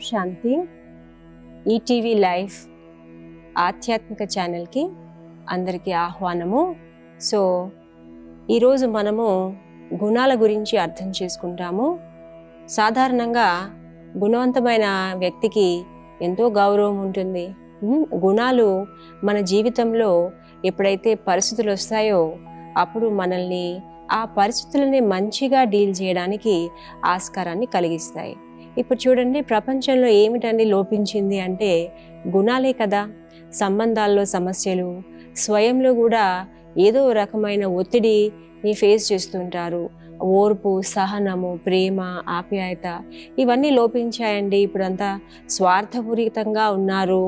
శాంతి. ETV live ఆధ్యాత్మిక ఛానల్కి అందరికీ ఆహ్వానము. సో ఈరోజు మనము గుణాల గురించి అర్థం చేసుకుంటాము. సాధారణంగా గుణవంతమైన వ్యక్తికి ఎంతో గౌరవం ఉంటుంది. గుణాలు మన జీవితంలో ఎప్పుడైతే పరిస్థితులు వస్తాయో అప్పుడు మనల్ని ఆ పరిస్థితులని మంచిగా డీల్ చేయడానికి ఆస్కారాన్ని కలిగిస్తాయి. ఇప్పుడు చూడండి, ప్రపంచంలో ఏమిటండి లోపించింది అంటే గుణాలే కదా. సంబంధాల్లో సమస్యలు, స్వయంలో కూడా ఏదో రకమైన ఒత్తిడిని ఫేస్ చేస్తుంటారు. ఓర్పు, సహనము, ప్రేమ, ఆప్యాయత ఇవన్నీ లోపించాయండి. ఇప్పుడంతా స్వార్థపూరితంగా ఉన్నారు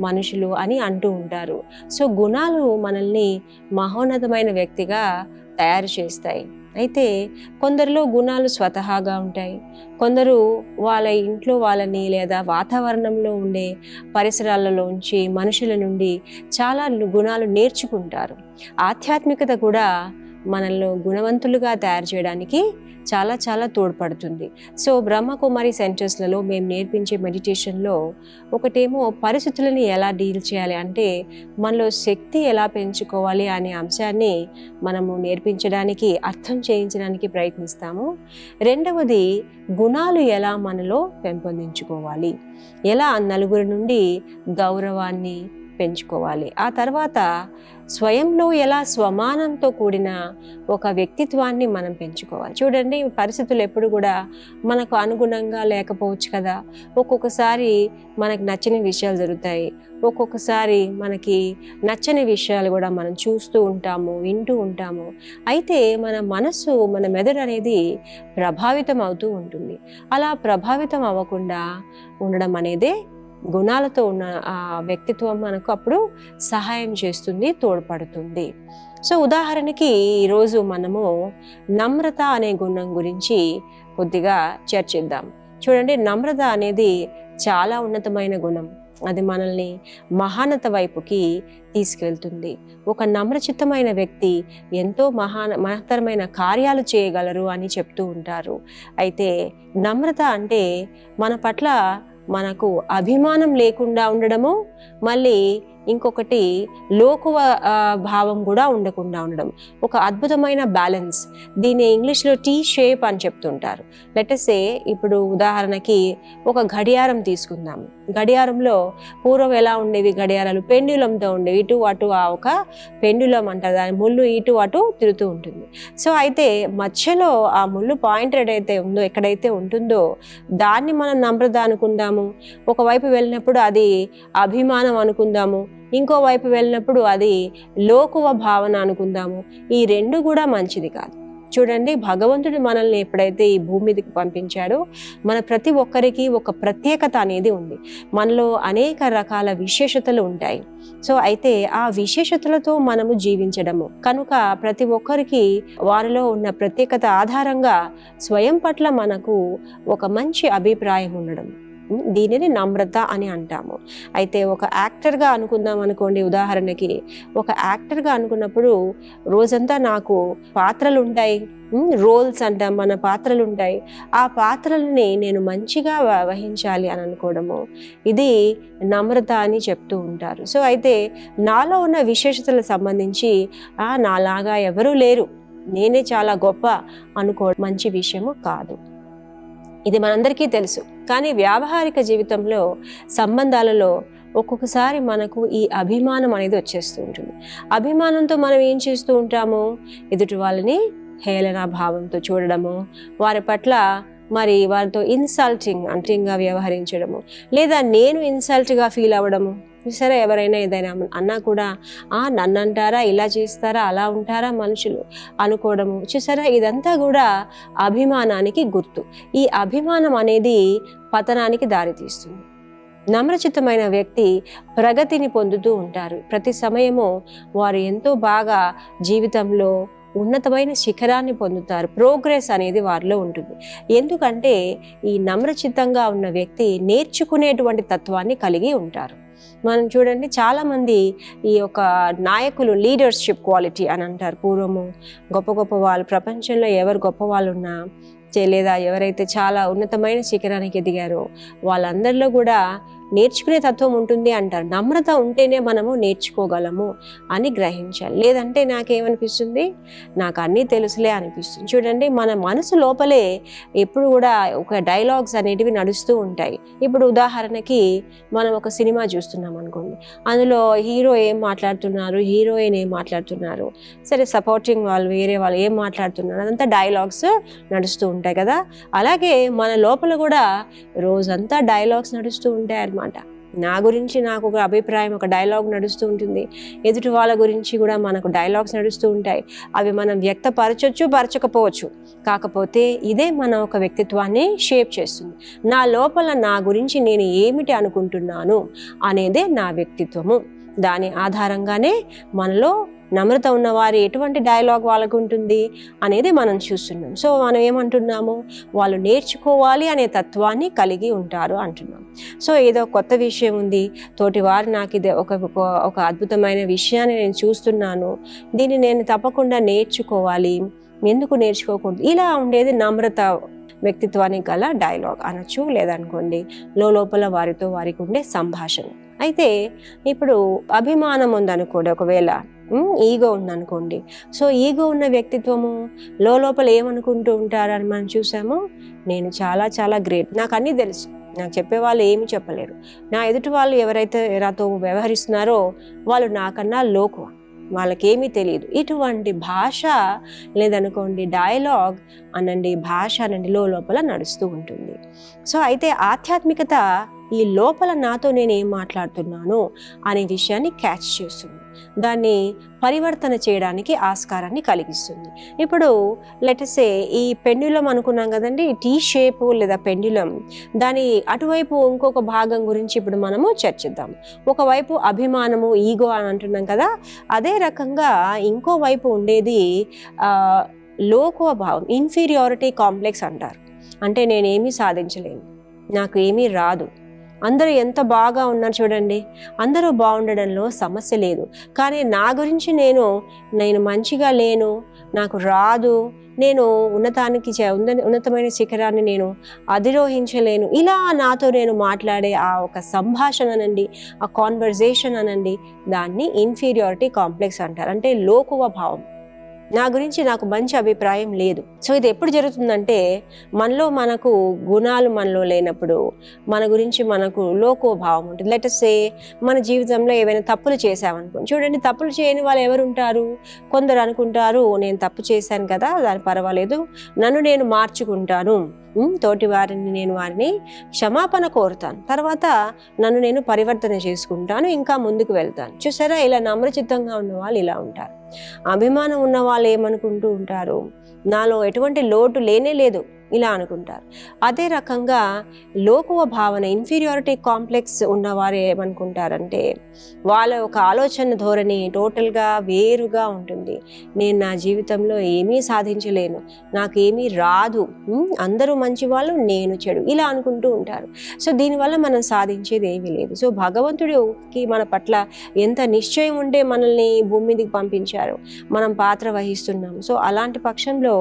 మనుషులు అని అంటూ ఉంటారు. సో గుణాలు మనల్ని మహోన్నతమైన వ్యక్తిగా తయారు చేస్తాయి. అయితే కొందరిలో గుణాలు స్వతహాగా ఉంటాయి. కొందరు వాళ్ళ ఇంట్లో వాళ్ళని లేదా వాతావరణంలో ఉండే పరిసరాలలోంచి మనుషుల నుండి చాలా గుణాలు నేర్చుకుంటారు. ఆధ్యాత్మికత కూడా మనల్ని గుణవంతులుగా తయారు చేయడానికి చాలా చాలా తోడ్పడుతుంది. సో బ్రహ్మకుమారి సెంటర్స్లలో మేము నేర్పించే మెడిటేషన్లో ఒకటేమో పరిస్థితులని ఎలా డీల్ చేయాలి అంటే మనలో శక్తి ఎలా పెంచుకోవాలి అనే అంశాన్ని మనము నేర్పించడానికి, అర్థం చేయించడానికి ప్రయత్నిస్తాము. రెండవది, గుణాలు ఎలా మనలో పెంపొందించుకోవాలి, ఎలా నలుగురి నుండి గౌరవాన్ని పెంచుకోవాలి, ఆ తర్వాత స్వయంలో ఎలా స్వమానంతో కూడిన ఒక వ్యక్తిత్వాన్ని మనం పెంచుకోవాలి. చూడండి, పరిస్థితులు ఎప్పుడు కూడా మనకు అనుగుణంగా లేకపోవచ్చు కదా. ఒక్కొక్కసారి మనకు నచ్చని విషయాలు జరుగుతాయి, ఒక్కొక్కసారి మనకి నచ్చని విషయాలు కూడా మనం చూస్తూ ఉంటాము, వింటూ ఉంటాము. అయితే మన మనసు, మన మెదడు అనేది ప్రభావితం అవుతూ ఉంటుంది. అలా ప్రభావితం అవ్వకుండా ఉండడం అనేదే గుణాలతో ఉన్న ఆ వ్యక్తిత్వం మనకు అప్పుడు సహాయం చేస్తుంది, తోడ్పడుతుంది. సో ఉదాహరణకి ఈరోజు మనము నమ్రత అనే గుణం గురించి కొద్దిగా చర్చిద్దాం. చూడండి, నమ్రత అనేది చాలా ఉన్నతమైన గుణం. అది మనల్ని మహానత వైపుకి తీసుకెళ్తుంది. ఒక నమ్రచిత్తమైన వ్యక్తి ఎంతో మహత్తరమైన కార్యాలు చేయగలరు అని చెప్తూ ఉంటారు. అయితే నమ్రత అంటే మన పట్ల మనకు అభిమానం లేకుండా ఉండడము, మళ్ళీ ఇంకొకటి లోకువ భావం కూడా ఉండకుండా ఉండడం. ఒక అద్భుతమైన బ్యాలెన్స్. దీన్ని ఇంగ్లీష్లో టీ షేప్ అని చెప్తుంటారు. లెటసే ఇప్పుడు ఉదాహరణకి ఒక గడియారం తీసుకుందాం. గడియారంలో పూర్వం ఎలా ఉండేవి గడియారాలు? పెండ్యులంతో ఉండేవి. ఇటు అటు ఒక పెండ్యులం అంటారు, దాని ముళ్ళు ఇటు అటు తిరుగుతూ ఉంటుంది. సో అయితే మధ్యలో ఆ ముళ్ళు పాయింటెడ్ అయితే ఉందో, ఎక్కడైతే ఉంటుందో దాన్ని మనం నమ్రత అనుకుందాము. ఒకవైపు వెళ్ళినప్పుడు అది అభిమానం అనుకుందాము, ఇంకోవైపు వెళ్ళినప్పుడు అది లోకువ భావన అనుకుందాము. ఈ రెండు కూడా మంచిది కాదు. చూడండి, భగవంతుడు మనల్ని ఎప్పుడైతే ఈ భూమి మీదకి పంపించాడో మన ప్రతి ఒక్కరికి ఒక ప్రత్యేకత అనేది ఉంది. మనలో అనేక రకాల విశేషతలు ఉంటాయి. సో అయితే ఆ విశేషతలతో మనము జీవించడము కనుక ప్రతి ఒక్కరికి వారిలో ఉన్న ప్రత్యేకత ఆధారంగా స్వయం పట్ల మనకు ఒక మంచి అభిప్రాయం ఉండడం, దీనిని నమ్రత అని అంటాము. అయితే ఒక యాక్టర్గా అనుకుందాం అనుకోండి. ఉదాహరణకి ఒక యాక్టర్గా అనుకున్నప్పుడు రోజంతా నాకు పాత్రలు ఉంటాయి, రోల్స్ అంటాం, మన పాత్రలు ఉంటాయి. ఆ పాత్రలని నేను మంచిగా వహించాలి అని అనుకోవడము, ఇది నమ్రత అని చెప్తూ ఉంటారు. సో అయితే నాలో ఉన్న విశేషతలకు సంబంధించి నాలాగా ఎవరూ లేరు, నేనే చాలా గొప్ప అనుకోవడం మంచి విషయము కాదు. ఇది మనందరికీ తెలుసు. కానీ వ్యావహారిక జీవితంలో, సంబంధాలలో ఒక్కొక్కసారి మనకు ఈ అభిమానం అనేది వచ్చేస్తూ ఉంటుంది. అభిమానంతో మనం ఏం చేస్తూ ఉంటాము? ఎదుటి వాళ్ళని హేళన భావంతో చూడడము, వారి పట్ల మరి వారితో ఇన్సల్టింగ్గా వ్యవహరించడము, లేదా నేను ఇన్సల్ట్గా ఫీల్ అవ్వడము. సరే, ఎవరైనా ఏదైనా అన్నా కూడా నన్ను అంటారా, ఇలా చేస్తారా, అలా ఉంటారా మనుషులు అనుకోవడము. చూసారా, ఇదంతా కూడా అభిమానానికి గుర్తు. ఈ అభిమానం అనేది పతనానికి దారితీస్తుంది. నమ్రచిత్తమైన వ్యక్తి ప్రగతిని పొందుతూ ఉంటారు. ప్రతి సమయము వారు ఎంతో బాగా జీవితంలో ఉన్నతమైన శిఖరాన్ని పొందుతారు. ప్రోగ్రెస్ అనేది వారిలో ఉంటుంది. ఎందుకంటే ఈ నమ్రచిత్తంగా ఉన్న వ్యక్తి నేర్చుకునేటువంటి తత్వాన్ని కలిగి ఉంటారు. మనం చూడండి, చాలామంది ఈ యొక్క నాయకులు లీడర్షిప్ క్వాలిటీ అని అంటారు. పూర్వము గొప్ప గొప్ప వాళ్ళు, ప్రపంచంలో ఎవరు గొప్ప వాళ్ళు ఉన్నా లేదా ఎవరైతే చాలా ఉన్నతమైన శిఖరానికి ఎదిగారో వాళ్ళందరిలో కూడా నేర్చుకునే తత్వం ఉంటుంది అంటారు. నమ్రత ఉంటేనే మనము నేర్చుకోగలము అని గ్రహించాలి. లేదంటే నాకేమనిపిస్తుంది, నాకు అన్నీ తెలుసులే అనిపిస్తుంది. చూడండి, మన మనసు లోపలే ఎప్పుడు కూడా ఒక డైలాగ్స్ అనేటివి నడుస్తూ ఉంటాయి. ఇప్పుడు ఉదాహరణకి మనం ఒక సినిమా చూస్తున్నాం అనుకోండి, అందులో హీరో ఏం మాట్లాడుతున్నారు, హీరోయిన్ ఏం మాట్లాడుతున్నారు, సరే సపోర్టింగ్ వాళ్ళు వేరే వాళ్ళు ఏం మాట్లాడుతున్నారు, అదంతా డైలాగ్స్ నడుస్తూ ఉంటాయి కదా. అలాగే మన లోపల కూడా రోజంతా డైలాగ్స్ నడుస్తూ ఉంటాయి అన్నమాట. నా గురించి నాకు ఒక అభిప్రాయం, ఒక డైలాగ్ నడుస్తూ ఉంటుంది. ఎదుటి వాళ్ళ గురించి కూడా మనకు డైలాగ్స్ నడుస్తూ ఉంటాయి. అవి మనం వ్యక్తపరచొచ్చు, పరచకపోవచ్చు. కాకపోతే ఇదే మన ఒక వ్యక్తిత్వాన్ని షేప్ చేస్తుంది. నా లోపల నా గురించి నేను ఏమిటి అనుకుంటున్నాను అనేదే నా వ్యక్తిత్వము. దాని ఆధారంగానే మనలో నమ్రత ఉన్నవారు ఎటువంటి డైలాగ్ వాళ్ళకు ఉంటుంది అనేది మనం చూస్తున్నాం. సో మనం ఏమంటున్నాము, వాళ్ళు నేర్చుకోవాలి అనే తత్వాన్ని కలిగి ఉంటారు అంటున్నాం. సో ఏదో కొత్త విషయం ఉంది, తోటివారు నాకు ఇది ఒక అద్భుతమైన విషయాన్ని నేను చూస్తున్నాను, దీన్ని నేను తప్పకుండా నేర్చుకోవాలి, ఎందుకు నేర్చుకోకూడదు, ఇలా ఉండేది నమ్రత వ్యక్తిత్వానికి గల డైలాగ్ అనొచ్చు. లేదనుకోండి లోపల వారితో వారికి ఉండే సంభాషణ. అయితే ఇప్పుడు అభిమానం ఉందనుకోండి, ఒకవేళ ఈగో ఉందనుకోండి. సో ఈగో ఉన్న వ్యక్తిత్వము లోపల ఏమనుకుంటూ ఉంటారని మనం చూసాము, నేను చాలా చాలా గ్రేట్, నాకు అన్నీ తెలుసు, నాకు చెప్పేవాళ్ళు ఏమీ చెప్పలేరు, నా ఎదుటి వాళ్ళు ఎవరైతే నాతో వ్యవహరిస్తున్నారో వాళ్ళు నాకన్నా లోకువ, వాళ్ళకేమీ తెలియదు. ఇటువంటి భాష లేదనుకోండి డైలాగ్ అనండి, భాష అనండి లోపల నడుస్తూ ఉంటుంది. సో అయితే ఆధ్యాత్మికత ఈ లోపల నాతో నేను ఏం మాట్లాడుతున్నాను అనే విషయాన్ని క్యాచ్ చేస్తుంది, దాన్ని పరివర్తన చేయడానికి ఆస్కారాన్ని కలిగిస్తుంది. ఇప్పుడు లెటసే ఈ పెండ్యులం అనుకున్నాం కదండి, టీ షేప్ లేదా పెండ్యులం, దాని అటువైపు ఇంకొక భాగం గురించి ఇప్పుడు మనము చర్చిద్దాం. ఒకవైపు అభిమానము, ఈగో అని అంటున్నాం కదా, అదే రకంగా ఇంకో వైపు ఉండేది లోకువ భావం, ఇన్ఫీరియారిటీ కాంప్లెక్స్ అంటారు. అంటే నేనేమీ సాధించలేను, నాకు ఏమీ రాదు, అందరూ ఎంత బాగా ఉన్నారు చూడండి, అందరూ బాగుండడంలో సమస్య లేదు, కానీ నా గురించి నేను మంచిగా లేను, నాకు రాదు, నేను ఉన్నతమైన శిఖరాన్ని నేను అధిరోహించలేను, ఇలా నాతో నేను మాట్లాడే ఆ ఒక సంభాషణ అనండి, ఆ కాన్వర్జేషన్ అనండి, దాన్ని ఇన్ఫీరియారిటీ కాంప్లెక్స్ అంటారు. అంటే లోకువ భావం, నా గురించి నాకు మంచి అభిప్రాయం లేదు. సో ఇది ఎప్పుడు జరుగుతుందంటే మనకు గుణాలు మనలో లేనప్పుడు మన గురించి మనకు లోకో భావం ఉంటుంది. లెటసే మన జీవితంలో ఏవైనా తప్పులు చేసామనుకోండి, చూడండి తప్పులు చేయని వాళ్ళు ఎవరు ఉంటారు, కొందరు అనుకుంటారు నేను తప్పు చేశాను కదా, దాని పర్వాలేదు, నన్ను నేను మార్చుకుంటాను, తోటి వారిని క్షమాపణ కోరుతాను, తర్వాత నన్ను నేను పరివర్తన చేసుకుంటాను, ఇంకా ముందుకు వెళ్తాను. చూసారా, ఇలా నమ్రచిత్తంగా ఉన్న వాళ్ళు ఇలా ఉంటారు. అభిమానం ఉన్న వాళ్ళు ఏమనుకుంటూ ఉంటారు, నాలో ఎటువంటి లోటు లేనే లేదు, ఇలా అనుకుంటారు. అదే రకంగా లోకువ భావన, ఇన్ఫీరియారిటీ కాంప్లెక్స్ ఉన్నవారు ఏమనుకుంటారంటే వాళ్ళ ఒక ఆలోచన ధోరణి టోటల్గా వేరుగా ఉంటుంది. నేను నా జీవితంలో ఏమీ సాధించలేను, నాకేమీ రాదు, అందరూ మంచి వాళ్ళు, నేను చెడు, ఇలా అనుకుంటూ ఉంటారు. సో దీనివల్ల మనం సాధించేది ఏమీ లేదు. సో భగవంతుడికి మన పట్ల ఎంత నిశ్చయం ఉంటే మనల్ని భూమి మీదకి పంపించారు, మనం పాత్ర వహిస్తున్నాం. సో అలాంటి పక్షంలో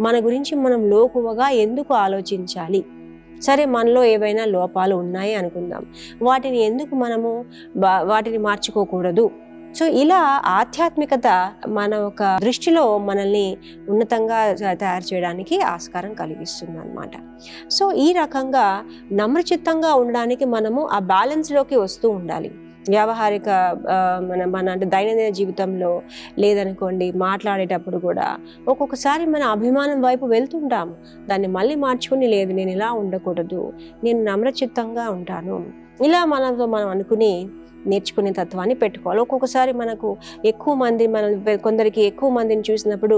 మన గురించి మనం లోకువగా ఎందుకు ఆలోచించాలి? సరే, మనలో ఏవైనా లోపాలు ఉన్నాయి అనుకుందాం, వాటిని ఎందుకు మనము వాటిని మార్చుకోకూడదు? సో ఇలా ఆధ్యాత్మికత మన ఒక దృష్టిలో మనల్ని ఉన్నతంగా తయారు చేయడానికి ఆస్కారం కలిగిస్తుంది అన్నమాట. సో ఈ రకంగా నమ్రచిత్తంగా ఉండడానికి మనము ఆ బ్యాలెన్స్లోకి వస్తూ ఉండాలి. వ్యావహారిక మన అంటే దైనందిన జీవితంలో లేదనుకోండి, మాట్లాడేటప్పుడు కూడా ఒక్కొక్కసారి మన అభిమానం వైపు వెళ్తుంటాము, దాన్ని మళ్ళీ మార్చుకుని లేదు నేను ఇలా ఉండకూడదు, నేను నమ్రచిత్తంగా ఉంటాను, ఇలా మనతో మనం అనుకుని నేర్చుకునే తత్వాన్ని పెట్టుకోవాలి. ఒక్కొక్కసారి మనకు కొందరికి ఎక్కువ మందిని చూసినప్పుడు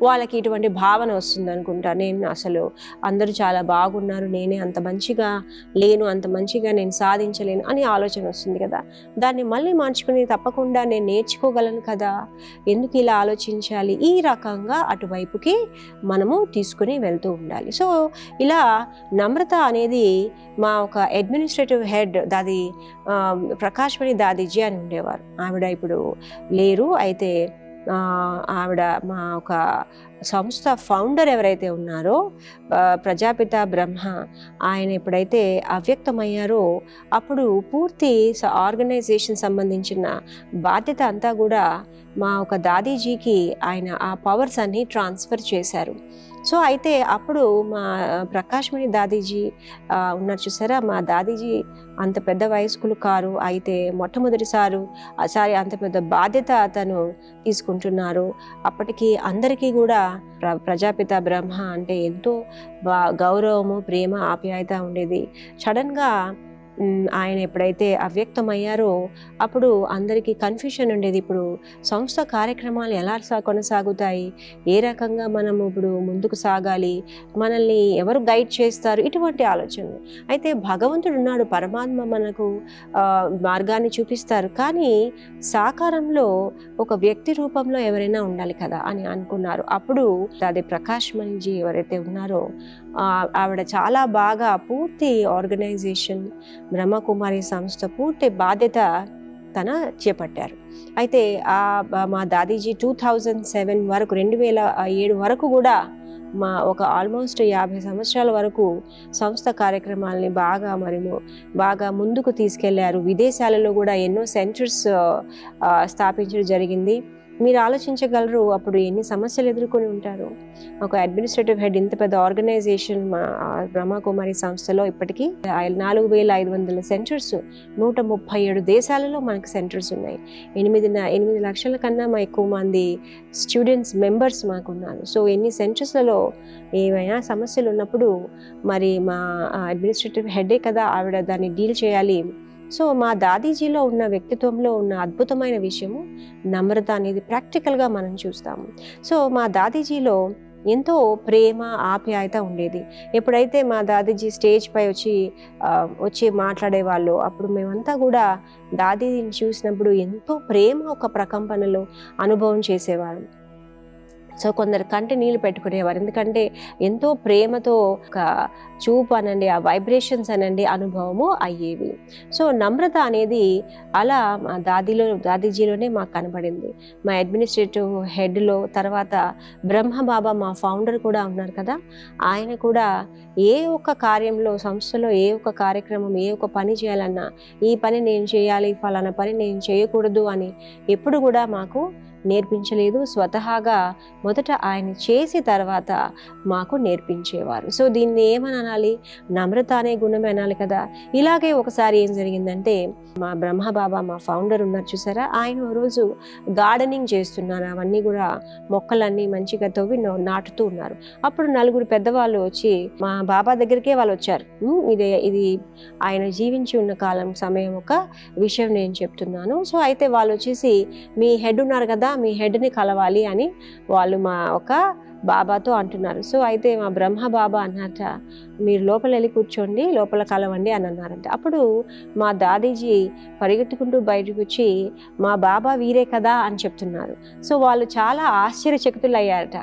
వాళ్ళకి ఇటువంటి భావన వస్తుంది అనుకుంటా, నేను అసలు అందరూ చాలా బాగున్నారు, నేనే అంత మంచిగా లేను, అంత మంచిగా నేను సాధించలేను అని ఆలోచన వస్తుంది కదా. దాన్ని మళ్ళీ మార్చుకుని తప్పకుండా నేను నేర్చుకోగలను కదా, ఎందుకు ఇలా ఆలోచించాలి, ఈ రకంగా అటువైపుకి మనము తీసుకుని వెళ్తూ ఉండాలి. సో ఇలా నమ్రత అనేది మా ఒక అడ్మినిస్ట్రేటివ్ హెడ్ ప్రకాష్ దాదిజీ అని ఉండేవారు, ఆవిడ ఇప్పుడు లేరు. అయితే ఆవిడ మా ఒక సంస్థ ఫౌండర్ ఎవరైతే ఉన్నారో ప్రజాపిత బ్రహ్మ, ఆయన ఎప్పుడైతే అవ్యక్తమయ్యారో అప్పుడు పూర్తి ఆర్గనైజేషన్ సంబంధించిన బాధ్యత అంతా కూడా మా ఒక దాదీజీకి ఆయన ఆ పవర్స్ అన్ని ట్రాన్స్ఫర్ చేశారు. సో అయితే అప్పుడు మా ప్రకాశ్మణి దాదీజీ ఉన్నారు చూసారా, మా దాదీజీ అంత పెద్ద వయస్కులు కారు, అయితే మొట్టమొదటిసారి అంత పెద్ద బాధ్యత అతను తీసుకుంటున్నారు. అప్పటికి అందరికీ కూడా ప్రజాపిత బ్రహ్మ అంటే ఎంతో గౌరవము, ప్రేమ, ఆప్యాయత ఉండేది. సడన్గా ఆయన ఎప్పుడైతే అవ్యక్తమయ్యారో అప్పుడు అందరికీ కన్ఫ్యూషన్ ఉండేది. ఇప్పుడు సంస్థ కార్యక్రమాలు ఎలా కొనసాగుతాయి, ఏ రకంగా మనము ఇప్పుడు ముందుకు సాగాలి, మనల్ని ఎవరు గైడ్ చేస్తారు, ఇటువంటి ఆలోచనలు. అయితే భగవంతుడు ఉన్నాడు, పరమాత్మ మనకు మార్గాన్ని చూపిస్తారు, కానీ సాకారంలో ఒక వ్యక్తి రూపంలో ఎవరైనా ఉండాలి కదా అని అనుకున్నారు. అప్పుడు అది ప్రకాష్ మణిజీ ఎవరైతే ఉన్నారో ఆవిడ చాలా బాగా పూర్తి ఆర్గనైజేషన్, బ్రహ్మకుమారి సంస్థ పూర్తి బాధ్యత తన చేపట్టారు. అయితే మా దాదీజీ 2007 వరకు 2007 వరకు కూడా మా ఒక ఆల్మోస్ట్ 50 సంవత్సరాల వరకు సంస్థ కార్యక్రమాలని బాగా ముందుకు తీసుకెళ్లారు. విదేశాలలో కూడా ఎన్నో సెంటర్స్ స్థాపించడం జరిగింది. మీరు ఆలోచించగలరు అప్పుడు ఎన్ని సమస్యలు ఎదుర్కొని ఉంటారు. ఒక అడ్మినిస్ట్రేటివ్ హెడ్ ఇంత పెద్ద ఆర్గనైజేషన్ మా బ్రహ్మకుమారి సంస్థలో ఇప్పటికీ 4500 సెంటర్స్, 137 దేశాలలో మనకు సెంటర్స్ ఉన్నాయి. 8 లక్షల కన్నా ఎక్కువ మంది స్టూడెంట్స్ మెంబర్స్ మాకున్నారు. సో ఎన్ని సెంటర్స్లలో ఏమైనా సమస్యలు ఉన్నప్పుడు మరి మా అడ్మినిస్ట్రేటివ్ హెడే కదా ఆవిడ దాన్ని డీల్ చేయాలి. సో మా దాదీజీలో ఉన్న వ్యక్తిత్వంలో ఉన్న అద్భుతమైన విషయము నమ్రత అనేది ప్రాక్టికల్గా మనం చూస్తాము. సో మా దాదీజీలో ఎంతో ప్రేమ, ఆప్యాయత ఉండేది. ఎప్పుడైతే మా దాదీజీ స్టేజ్ పై వచ్చి మాట్లాడేవాళ్ళు అప్పుడు మేమంతా కూడా దాదీజీని చూసినప్పుడు ఎంతో ప్రేమ ఒక ప్రకంపనలో అనుభవం చేసేవాళ్ళం. సో కొందరు కంటి నీళ్ళు పెట్టుకునేవారు, ఎందుకంటే ఎంతో ప్రేమతో ఒక చూపు అనండి, ఆ వైబ్రేషన్స్ అనండి అనుభవము అయ్యేవి. సో నమ్రత అనేది అలా మా దాదీజీలోనే మాకు కనబడింది. మా అడ్మినిస్ట్రేటివ్ హెడ్లో తర్వాత బ్రహ్మబాబా మా ఫౌండర్ కూడా ఉన్నారు కదా, ఆయన కూడా ఏ ఒక్క కార్యంలో సంస్థలో ఏ ఒక్క కార్యక్రమం ఏ ఒక్క పని చేయాలన్నా ఈ పని నేను చేయాలి, ఫలానా పని నేను చేయకూడదు అని ఎప్పుడు కూడా మాకు నేర్పించలేదు. స్వతహాగా మొదట ఆయన చేసి తర్వాత మాకు నేర్పించేవారు. సో దీన్ని ఏమని అనాలి, నమ్రత అనే గుణమే అనాలి కదా. ఇలాగే ఒకసారి ఏం జరిగిందంటే మా బ్రహ్మబాబా మా ఫౌండర్ ఉన్నారు చూసారా, ఆయన రోజు గార్డెనింగ్ చేస్తున్నారు, అవన్నీ కూడా మొక్కలన్నీ మంచిగా తవ్వి నాటుతూ ఉన్నారు. అప్పుడు 4 పెద్దవాళ్ళు వచ్చి మా బాబా దగ్గరికే వాళ్ళు వచ్చారు. ఇది ఆయన జీవించి ఉన్న కాలం సమయం ఒక విషయం నేను చెప్తున్నాను. సో అయితే వాళ్ళు వచ్చేసి మీ హెడ్ ఉన్నారు కదా, మీ హెడ్ని కలవాలి అని వాళ్ళు మా ఒక బాబాతో అంటున్నారు. సో అయితే మా బ్రహ్మ బాబా అన్నట, మీరు లోపల వెళ్ళి కూర్చోండి, లోపల కలవండి అని అన్నారంట. అప్పుడు మా దాదీజీ పరిగెత్తుకుంటూ బయటకు వచ్చి మా బాబా వీరే కదా అని చెప్తున్నారు. సో వాళ్ళు చాలా ఆశ్చర్యచకితులు అయ్యారట.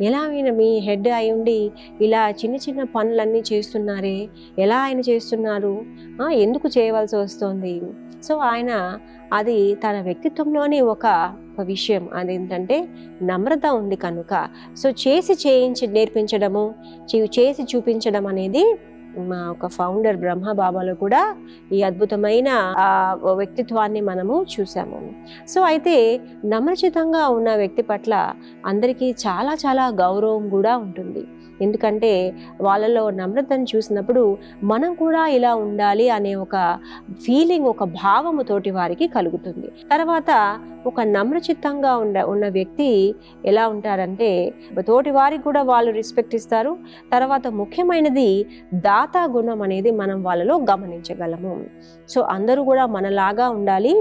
ఎలా మీ హెడ్ అయి ఉండి ఇలా చిన్న చిన్న పనులన్నీ చేస్తున్నారే, ఎలా ఆయన చేస్తున్నారు, ఎందుకు చేయవలసి వస్తుంది? సో ఆయన అది తన వ్యక్తిత్వంలోని ఒక విషయం, అదేంటంటే నమ్రత ఉంది కనుక. సో నేర్పించడము, చేసి చూపించడం అనేది మా ఒక ఫౌండర్ బ్రహ్మ బాబాలో కూడా ఈ అద్భుతమైన వ్యక్తిత్వాన్ని మనము చూసాము. సో అయితే నమ్రచితంగా ఉన్న వ్యక్తి పట్ల అందరికీ చాలా చాలా గౌరవం కూడా ఉంటుంది. ఎందుకంటే వాళ్ళలో నమ్రతను చూసినప్పుడు మనం కూడా ఇలా ఉండాలి అనే ఒక ఫీలింగ్, ఒక భావము తోటి వారికి కలుగుతుంది. తర్వాత ఒక నమ్రచిత్తంగా ఉన్న వ్యక్తి ఎలా ఉంటారంటే తోటి వారికి కూడా వాళ్ళు రెస్పెక్ట్ ఇస్తారు. తర్వాత ముఖ్యమైనది దాతా గుణం అనేది మనం వాళ్ళలో గమనించగలము. సో అందరూ కూడా మనలాగా ఉండాలి,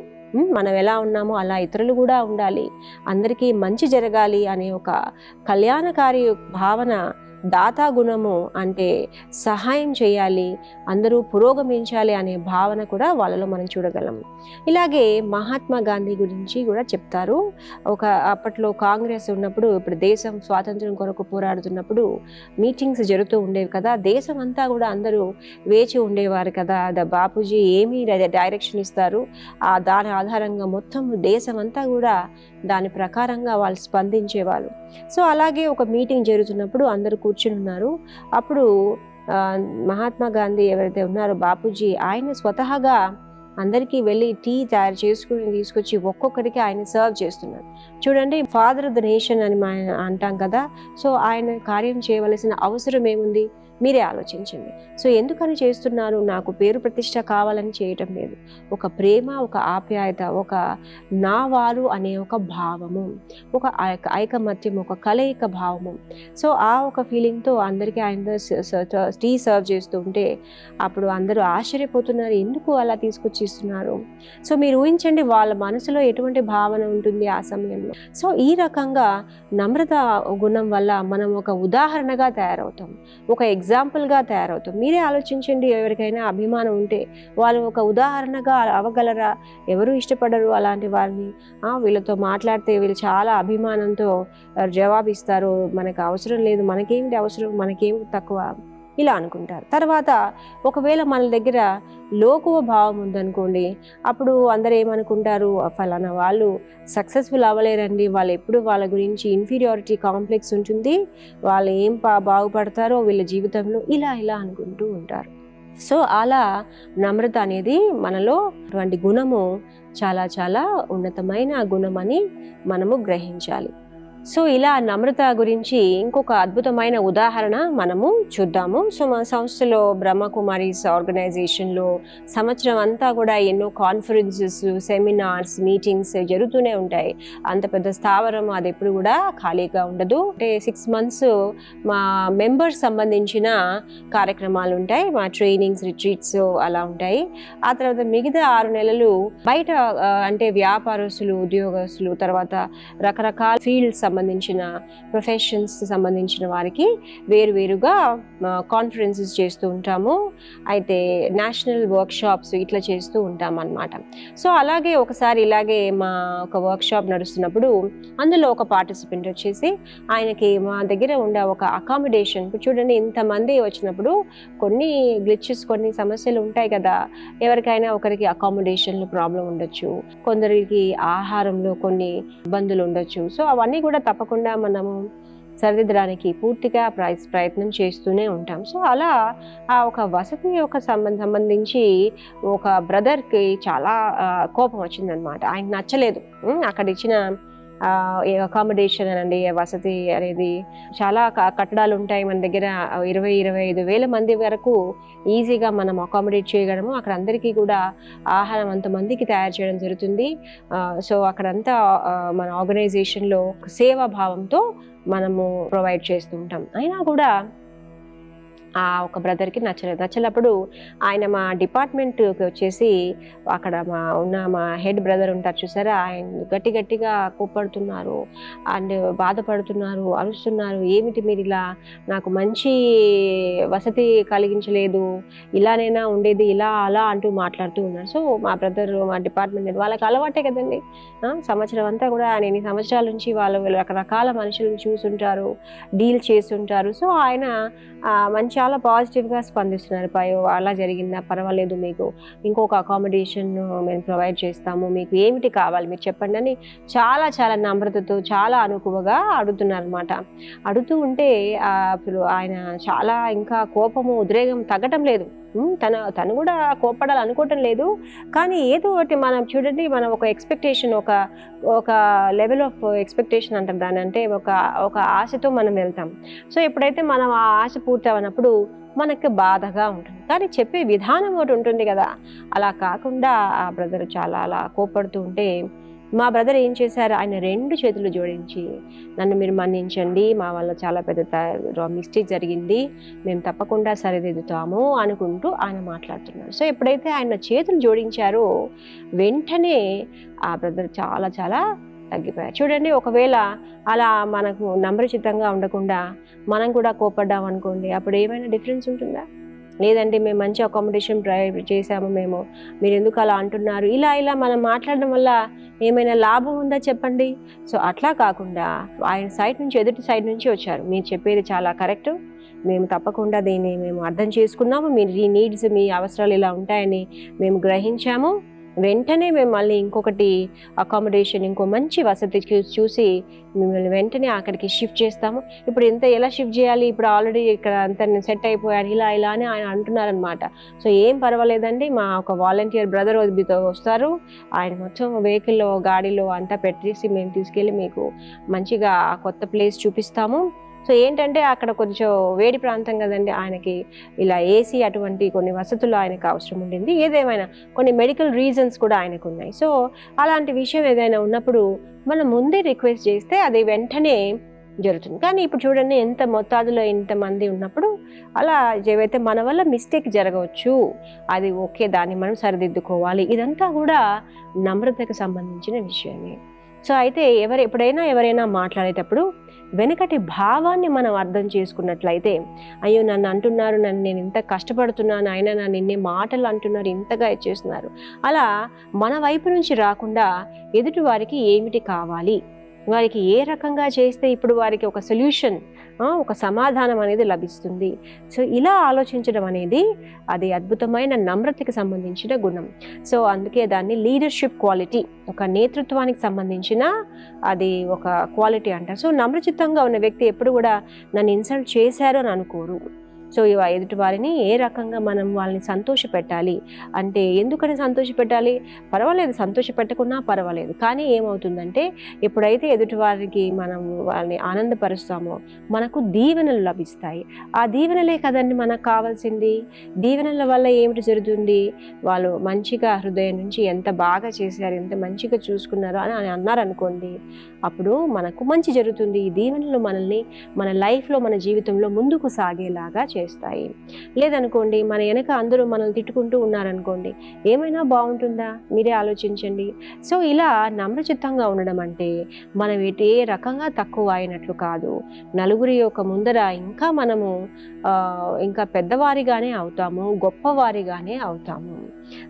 మనం ఎలా ఉన్నామో అలా ఇతరులు కూడా ఉండాలి, అందరికీ మంచి జరగాలి అనే ఒక కళ్యాణకారి భావన. దాతా గుణము అంటే సహాయం చేయాలి, అందరూ పురోగమించాలి అనే భావన కూడా వాళ్ళలో మనం చూడగలం. ఇలాగే మహాత్మా గాంధీ గురించి కూడా చెప్తారు. అప్పట్లో కాంగ్రెస్ ఉన్నప్పుడు, ఇప్పుడు దేశం స్వాతంత్రం కొరకు పోరాడుతున్నప్పుడు మీటింగ్స్ జరుగుతూ ఉండేవి కదా, దేశం అంతా కూడా అందరూ వేచి ఉండేవారు కదా. బాపూజీ ఏమీ డైరెక్షన్ ఇస్తారు, దాని ఆధారంగా మొత్తం దేశం అంతా కూడా దాని ప్రకారంగా వాళ్ళు స్పందించేవాళ్ళు. సో అలాగే ఒక మీటింగ్ జరుగుతున్నప్పుడు అందరూ కూర్చుని ఉన్నారు. అప్పుడు మహాత్మా గాంధీ ఎవరైతే ఉన్నారో బాపూజీ, ఆయన స్వతహాగా అందరికీ వెళ్ళి టీ తయారు చేసుకుని తీసుకొచ్చి ఒక్కొక్కరికి ఆయన సర్వ్ చేస్తున్నారు. చూడండి, ఫాదర్ ఆఫ్ ద నేషన్ అని అంటాం కదా. సో ఆయన కార్యం చేయవలసిన అవసరం ఏముంది, మీరే ఆలోచించండి. సో ఎందుకని చేస్తున్నారు? నాకు పేరు ప్రతిష్ట కావాలని చేయటం లేదు. ఒక ప్రేమ, ఒక ఆప్యాయత, ఒక నా వారు అనే ఒక భావము, ఒక ఐకమత్యం, ఒక కలయిక భావము. సో ఆ ఒక ఫీలింగ్తో అందరికీ ఆయన టీ సర్వ్ చేస్తూ ఉంటే అప్పుడు అందరూ ఆశ్చర్యపోతున్నారు, ఎందుకు అలా తీసుకొచ్చి ఇస్తున్నారు. సో మీరు ఊహించండి వాళ్ళ మనసులో ఎటువంటి భావన ఉంటుంది ఆ సమయంలో. సో ఈ రకంగా నమ్రత గుణం వల్ల మనం ఒక ఉదాహరణగా తయారవుతాం, ఒక ఎగ్జాంపుల్గా తయారవుతాం. మీరే ఆలోచించండి, ఎవరికైనా అభిమానం ఉంటే వాళ్ళు ఒక ఉదాహరణగా అవగలరా? ఎవరు ఇష్టపడరు అలాంటి వారిని. వీళ్ళతో మాట్లాడితే వీళ్ళు చాలా అభిమానంతో జవాబిస్తారు, మనకు అవసరం లేదు, మనకేమిటి అవసరం, మనకేమిటి తక్కువ, ఇలా అనుకుంటారు. తర్వాత ఒకవేళ మన దగ్గర లోకువ భావం ఉందనుకోండి, అప్పుడు అందరూ ఏమనుకుంటారు, ఫలానా వాళ్ళు సక్సెస్ఫుల్ అవ్వలేరండి, వాళ్ళు ఎప్పుడు వాళ్ళ గురించి ఇన్ఫీరియారిటీ కాంప్లెక్స్ ఉంటుంది, వాళ్ళు ఏం బాగుపడతారో వీళ్ళ జీవితంలో, ఇలా ఇలా అనుకుంటూ ఉంటారు. సో అలా నమ్రత అనేది మనలో అటువంటి గుణము చాలా చాలా ఉన్నతమైన గుణమని మనము గ్రహించాలి. సో ఇలా నమ్రత గురించి ఇంకొక అద్భుతమైన ఉదాహరణ మనము చూద్దాము. సో మన సంస్థలో బ్రహ్మకుమారీస్ ఆర్గనైజేషన్లో సంవత్సరం అంతా కూడా ఎన్నో కాన్ఫరెన్సెస్, సెమినార్స్, మీటింగ్స్ జరుగుతూనే ఉంటాయి. అంత పెద్ద స్థావరం, అది ఎప్పుడు కూడా ఖాళీగా ఉండదు. అంటే 6 months మా మెంబర్స్ సంబంధించిన కార్యక్రమాలు ఉంటాయి, మా ట్రైనింగ్స్, రిట్రీట్స్ అలా ఉంటాయి. ఆ తర్వాత మిగతా 6 నెలలు బయట అంటే వ్యాపారస్తులు, ఉద్యోగస్తులు, తర్వాత రకరకాల ఫీల్డ్స్ సంబంధించిన ప్రొఫెషన్స్ సంబంధించిన వారికి వేరువేరుగా కాన్ఫరెన్సెస్ చేస్తూ ఉంటాము. అయితే నేషనల్ వర్క్షాప్స్ ఇట్లా చేస్తూ ఉంటాం అన్నమాట. సో అలాగే ఒకసారి ఇలాగే మా ఒక వర్క్షాప్ నడుస్తున్నప్పుడు అందులో ఒక పార్టిసిపెంట్ వచ్చేసి ఆయనకి మా దగ్గర ఉండే ఒక అకామిడేషన్, చూడండి ఇంతమంది వచ్చినప్పుడు కొన్ని గ్లిచెస్, కొన్ని సమస్యలు ఉంటాయి కదా. ఎవరికైనా ఒకరికి అకామిడేషన్లో ప్రాబ్లం ఉండొచ్చు, కొందరికి ఆహారంలో కొన్ని ఇబ్బందులు ఉండొచ్చు. సో అవన్నీ కూడా తప్పకుండా మనము సరిదిద్దడానికి పూర్తిగా ప్రయత్నం చేస్తూనే ఉంటాం. సో అలా ఆ ఒక వసతి ఒక సంబంధించి ఒక బ్రదర్కి చాలా కోపం వచ్చిందనమాట. ఆయనకు నచ్చలేదు అక్కడ ఇచ్చిన అకామిడేషన్ అనండి, వసతి అనేది. చాలా కట్టడాలు ఉంటాయి మన దగ్గర, 20-25 వేల మంది వరకు ఈజీగా మనం అకామిడేట్ చేయగలము. అక్కడ అందరికీ కూడా ఆహారం అంతమందికి తయారు చేయడం జరుగుతుంది. సో అక్కడంతా మన ఆర్గనైజేషన్లో సేవా భావంతో మనము ప్రొవైడ్ చేస్తూ ఉంటాం. అయినా కూడా ఆ ఒక బ్రదర్కి నచ్చలేనప్పుడు ఆయన మా డిపార్ట్మెంట్కి వచ్చేసి అక్కడ మా హెడ్ బ్రదర్ ఉంటారు చూసారా, ఆయన గట్టిగా కోప్పడుతున్నారు అండ్ బాధపడుతున్నారు, అరుస్తున్నారు. ఏమిటి మీరు ఇలా నాకు మంచి వసతి కలిగించలేదు, ఇలానైనా ఉండేది, ఇలా అలా అంటూ మాట్లాడుతూ ఉన్నారు. సో మా బ్రదర్, మా డిపార్ట్మెంట్ వాళ్ళకి అలవాటే కదండి, సంవత్సరం అంతా కూడా ఆయన ఎన్ని సంవత్సరాల నుంచి వాళ్ళు రకరకాల మనుషులను చూసుంటారు, డీల్ చేస్తుంటారు. సో ఆయన చాలా పాజిటివ్గా స్పందిస్తున్నారు. అలా జరిగిందా, పర్వాలేదు, మీకు ఇంకొక అకామిడేషన్ మేము ప్రొవైడ్ చేస్తాము, మీకు ఏమిటి కావాలి మీరు చెప్పండి అని చాలా చాలా నమ్రతతో చాలా అనుకువగా అడుగుతున్నారు అనమాట. అడుగుతూ ఉంటే ఆయన చాలా ఇంకా కోపము, ఉద్రేకం తగ్గటం లేదు. తను కూడా కోపడాలి అనుకోవటం లేదు. కానీ ఏదో ఒకటి మనం చూడండి, మనం ఒక ఎక్స్పెక్టేషన్, ఒక లెవెల్ ఆఫ్ ఎక్స్పెక్టేషన్ అంటారు దాని, అంటే ఒక ఆశతో మనం వెళ్తాం. సో ఎప్పుడైతే మనం ఆ ఆశ పూర్తి అవనప్పుడు మనకి బాధగా ఉంటుంది. కానీ చెప్పే విధానం ఒకటి ఉంటుంది కదా, అలా కాకుండా ఆ బ్రదర్ చాలా అలా కోపడుతూ ఉంటే మా బ్రదర్ ఏం చేశారు, ఆయన 2 చేతులు జోడించి నన్ను మీరు మన్నించండి, మా వల్ల చాలా పెద్ద మిస్టేక్ జరిగింది, మేము తప్పకుండా సరిదిద్దుతాము అనుకుంటూ ఆయన మాట్లాడుతున్నారు. సో ఎప్పుడైతే ఆయన చేతులు జోడించారో వెంటనే ఆ బ్రదర్ చాలా చాలా తగ్గిపోయారు. చూడండి, ఒకవేళ అలా మనకు నమ్రచిత్తంగా ఉండకుండా మనం కూడా కోపడ్డాం అనుకోండి, అప్పుడు ఏమైనా డిఫరెన్స్ ఉంటుందా? లేదండి, మేము మంచి అకామిడేషన్ చేసాము, మీరు ఎందుకు అలా అంటున్నారు, ఇలా మనం మాట్లాడడం వల్ల ఏమైనా లాభం ఉందా చెప్పండి. సో అట్లా కాకుండా ఆయన ఎదుటి సైడ్ నుంచి వచ్చారు, మీరు చెప్పేది చాలా కరెక్ట్, మేము తప్పకుండా దీన్ని మేము అర్థం చేసుకున్నాము, మీ నీడ్స్, మీ అవసరాలు ఇలా ఉంటాయని మేము గ్రహించాము, వెంటనే మేము మళ్ళీ ఇంకొకటి అకామిడేషన్, ఇంకో మంచి వసతి చూసి మిమ్మల్ని వెంటనే అక్కడికి షిఫ్ట్ చేస్తాము. ఇప్పుడు ఎలా షిఫ్ట్ చేయాలి, ఇప్పుడు ఆల్రెడీ ఇక్కడ అంతా నేను సెట్ అయిపోయాను, ఇలా అని ఆయన అంటున్నారనమాట. సో ఏం పర్వాలేదండి, మా ఒక వాలంటీర్ బ్రదర్ మీతో వస్తారు, ఆయన మొత్తం వెహికల్లో గాడిలో అంతా పెట్టేసి మేము తీసుకెళ్ళి మీకు మంచిగా ఆ కొత్త ప్లేస్ చూపిస్తాము. సో ఏంటంటే అక్కడ కొంచెం వేడి ప్రాంతం కదండి, ఆయనకి ఇలా ఏసీ అటువంటి కొన్ని వసతులు ఆయనకు అవసరం ఉండింది. ఏదేమైనా కొన్ని మెడికల్ రీజన్స్ కూడా ఆయనకు ఉన్నాయి. సో అలాంటి విషయం ఏదైనా ఉన్నప్పుడు మనం ముందే రిక్వెస్ట్ చేస్తే అది వెంటనే జరుగుతుంది. కానీ ఇప్పుడు చూడండి, ఎంత మొత్తాదులో ఇంతమంది ఉన్నప్పుడు అలా ఏవైతే మన వల్ల మిస్టేక్ జరగవచ్చు, అది ఓకే, దాన్ని మనం సరిదిద్దుకోవాలి. ఇదంతా కూడా నమ్రతకు సంబంధించిన విషయమే. సో అయితే ఎప్పుడైనా ఎవరైనా మాట్లాడేటప్పుడు వెనకటి భావాన్ని మనం అర్థం చేసుకున్నట్లయితే, అయ్యో నన్ను అంటున్నారు, నేను ఇంత కష్టపడుతున్నాను, అయినా నన్ను ఇన్ని మాటలు అంటున్నారు, ఇంతగా ఇచ్చేస్తున్నారు, అలా మన వైపు నుంచి రాకుండా ఎదుటి వారికి ఏమిటి కావాలి, వారికి ఏ రకంగా చేస్తే ఇప్పుడు వారికి ఒక సొల్యూషన్, ఒక సమాధానం అనేది లభిస్తుంది. సో ఇలా ఆలోచించడం అనేది అది అద్భుతమైన నమ్రతకి సంబంధించిన గుణం. సో అందుకే దాన్ని లీడర్షిప్ క్వాలిటీ, ఒక నేతృత్వానికి సంబంధించిన అది ఒక క్వాలిటీ అంటారు. సో నమ్రచిత్తంగా ఉన్న వ్యక్తి ఎప్పుడు కూడా నన్ను ఇన్సల్ట్ చేశారు అని అనుకోరు. సో ఎదుటి వారిని ఏ రకంగా మనం వాళ్ళని సంతోష పెట్టాలి అంటే, ఎందుకని సంతోష పెట్టాలి, పర్వాలేదు సంతోష పెట్టకున్నా పర్వాలేదు, కానీ ఏమవుతుందంటే ఎప్పుడైతే ఎదుటి వారికి మనం వాళ్ళని ఆనందపరుస్తామో మనకు దీవెనలు లభిస్తాయి. ఆ దీవెనలే కదండి మనకు కావాల్సింది. దీవెనల వల్ల ఏమిటి జరుగుతుంది, వాళ్ళు మంచిగా హృదయం నుంచి ఎంత బాగా చేశారు, ఎంత మంచిగా చూసుకున్నారు అని అన్నారనుకోండి, అప్పుడు మనకు మంచి జరుగుతుంది. ఈ దీవెనలు మనల్ని మన లైఫ్లో, మన జీవితంలో ముందుకు సాగేలాగా చేస్తాయి. లేదనుకోండి, మన వెనక అందరూ మనల్ని తిట్టుకుంటూ ఉన్నారనుకోండి, ఏమైనా బాగుంటుందా, మీరే ఆలోచించండి. సో ఇలా నమ్రచిత్తంగా ఉండడం అంటే మనం ఏ రకంగా తక్కువ అయినట్లు కాదు, నలుగురి యొక్క ముందర ఇంకా మనము ఇంకా పెద్దవారిగానే అవుతాము, గొప్పవారిగానే అవుతాము.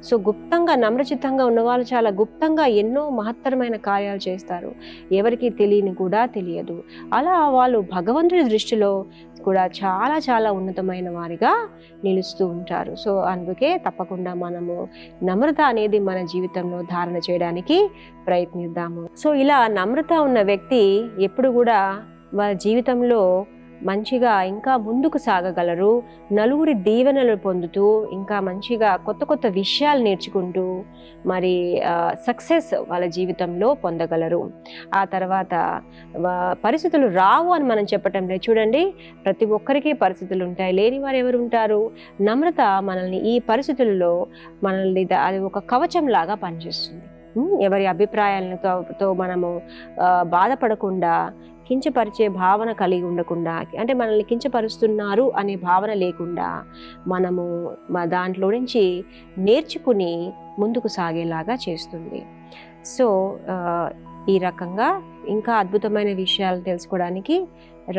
సో గుప్తంగా నమ్రచిత్తంగా ఉన్నవాళ్ళు చాలా గుప్తంగా ఎన్నో మహత్తరమైన కార్యాలు చేస్తారు, ఎవరికి తెలియని కూడా తెలియదు. అలా వాళ్ళు భగవంతుడి దృష్టిలో కూడా చాలా చాలా ఉన్నతమైన వారిగా నిలుస్తూ ఉంటారు. సో అందుకే తప్పకుండా మనము నమ్రత అనేది మన జీవితంలో ధారణ చేయడానికి ప్రయత్నిద్దాము. సో ఇలా నమ్రత ఉన్న వ్యక్తి ఎప్పుడు కూడా వాళ్ళ జీవితంలో మంచిగా ఇంకా ముందుకు సాగగలరు, నలుగురి దీవెనలు పొందుతూ ఇంకా మంచిగా కొత్త కొత్త విషయాలు నేర్చుకుంటూ మరి సక్సెస్ వాళ్ళ జీవితంలో పొందగలరు. ఆ తర్వాత పరిస్థితులు రావు అని మనం చెప్పటం లేదు. చూడండి, ప్రతి ఒక్కరికి పరిస్థితులు ఉంటాయి, లేని వారు ఎవరు ఉంటారు. నమ్రత మనల్ని ఈ పరిస్థితుల్లో మనల్ని అది ఒక కవచం లాగా పనిచేస్తుంది. ఎవరి అభిప్రాయాలతో మనము బాధపడకుండా, కించపరిచే భావన కలిగి ఉండకుండా, అంటే మనల్ని కించపరుస్తున్నారు అనే భావన లేకుండా మనము దాంట్లో నుంచి నేర్చుకుని ముందుకు సాగేలాగా చేస్తుంది. సో ఈ రకంగా ఇంకా అద్భుతమైన విషయాలు తెలుసుకోవడానికి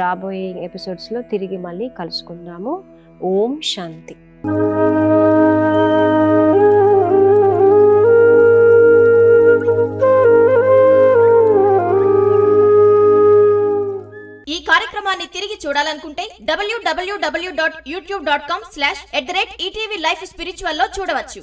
రాబోయే ఎపిసోడ్స్లో తిరిగి మళ్ళీ కలుసుకుందాము. ఓం శాంతి. ఈ కార్యక్రమాన్ని తిరిగి చూడాలనుకుంటే www.youtube.com/@ETV Life Spiritual లో చూడవచ్చు.